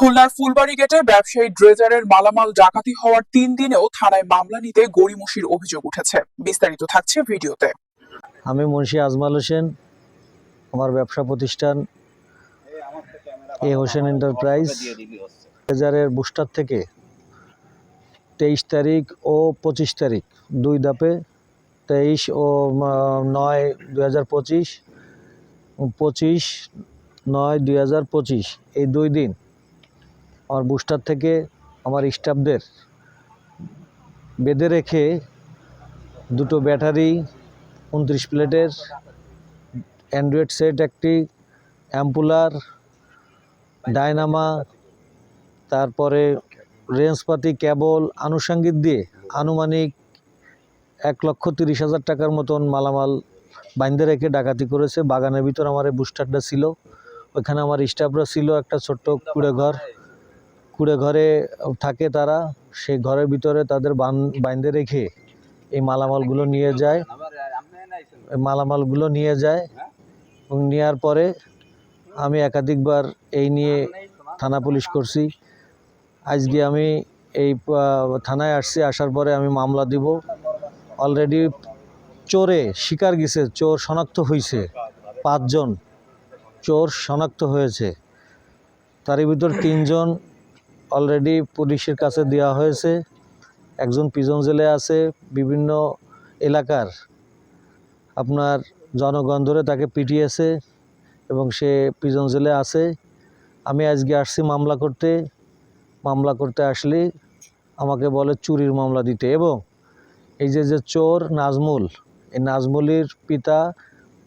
খুলনার ফুলবাড়ী গেটে ব্যবসায়ী ড্রেজারের মালামাল ডাকাতি হওয়ার ৩ দিনেও থানায় মামলা নিতে গড়িমসির অভিযোগ উঠেছে। বিস্তারিত থাকছে ভিডিওতে। আমি মুন্সি আজমাল হোসেন, আমার ব্যবসা প্রতিষ্ঠান এ হোসেন এন্টারপ্রাইজ। ড্রেজারের বুস্টার থেকে 23 তারিখ ও 25 তারিখ দুই ধাপে 23 ও 9/2025, 25/9/2025 এই 2 দিন আমার বুস্টার থেকে আমার স্টাফদের বেঁধে রেখে দুটো ব্যাটারি, 29 প্লেটের অ্যান্ড্রয়েড সেট, একটি অ্যাম্পুলার, ডায়নামা, তারপরে রেঞ্জপাতি, কেবল, আনুষঙ্গিক দিয়ে আনুমানিক 1,30,000 টাকার মতন মালামাল বাইন্ধে রেখে ডাকাতি করেছে। বাগানের ভিতর আমার এই বুস্টারটা ছিল, ওইখানে আমার স্টাফরা ছিল। একটা ছোট্ট কুড়ে ঘরে থাকে তারা, সেই ঘরের ভিতরে তাদের বাইন্ধে রেখে এই মালামালগুলো নিয়ে যায় এবং নেওয়ার পরে আমি একাধিকবার এই নিয়ে থানা পুলিশ করছি। আজকে আমি এই থানায় আসছি, আসার পরে আমি মামলা দিব। অলরেডি চোরে শিকার গেছে, চোর শনাক্ত হয়েছে, 5 জন চোর শনাক্ত হয়েছে। তার ভিতর 3 জন অলরেডি পুলিশের কাছে দেওয়া হয়েছে, একজন প্রিজন জেলে আছে। বিভিন্ন এলাকার আপনার জনগণ ধরে তাকে পিটিয়েছে এবং সে প্রিজন জেলে আছে। আমি আজকে আসছি মামলা করতে আসলে আমাকে বলে চুরির মামলা দিতে। এবং এই যে চোর নাজমুল, এই নাজমুলের পিতা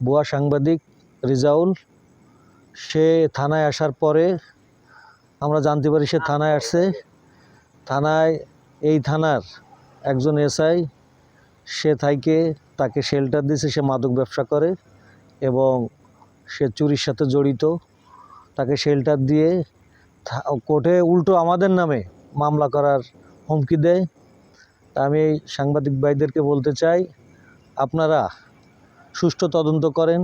ভুয়া সাংবাদিক রিজাউল, সে থানায় আসার পরে আমরা জানতে পারি সে থানায় আসছে। এই থানার একজন এসআই, সে তাকে শেল্টার দিয়েছে। সে মাদক ব্যবসা করে এবং সে চুরির সাথে জড়িত। তাকে শেল্টার দিয়ে কোর্টে উল্টো আমাদের নামে মামলা করার হুমকি দেয়। তা আমি এই সাংবাদিক ভাইদেরকে বলতে চাই, আপনারা সুষ্ঠু তদন্ত করেন।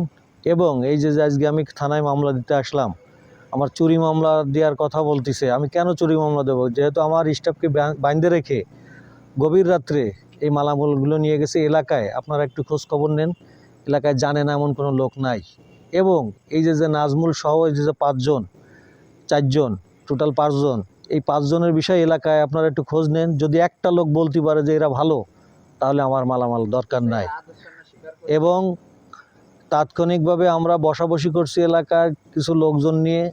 এবং এই যে আজকে আমি থানায় মামলা দিতে আসলাম, আমার চুরি মামলা দেওয়ার কথা বলতেছে। আমি কেন চুরি মামলা দেবো? যেহেতু আমার স্টাফকে বাইন্ধে রেখে গভীর রাত্রে এই মালামালগুলো নিয়ে গেছে এলাকায়। আপনারা একটু খোঁজ খবর নেন, এলাকায় জানে না এমন কোনো লোক নাই। এবং এই যে নাজমুল সহ এই যে 4 জন, টোটাল 5 জন, এই 5 জনের বিষয়ে এলাকায় আপনারা একটু খোঁজ নেন। যদি একটা লোক বলতে পারে যে এরা ভালো, তাহলে আমার মালামাল দরকার নাই। এবং তাৎক্ষণিকভাবে আমরা বসাবসি করছি এলাকার কিছু লোকজন নিয়ে।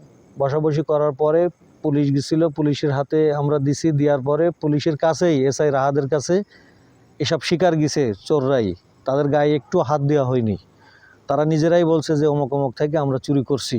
বসাবসি করার পরে পুলিশ গেছিল, পুলিশের হাতে আমরা দিছি। দেওয়ার পরে পুলিশের কাছেই, এসআই রাহাদের কাছে এসব শিকার গেছে চোররাই, তাদের গায়ে একটু হাত দেওয়া হয়নি। তারা নিজেরাই বলছে যে অমুক থেকে আমরা চুরি করছি।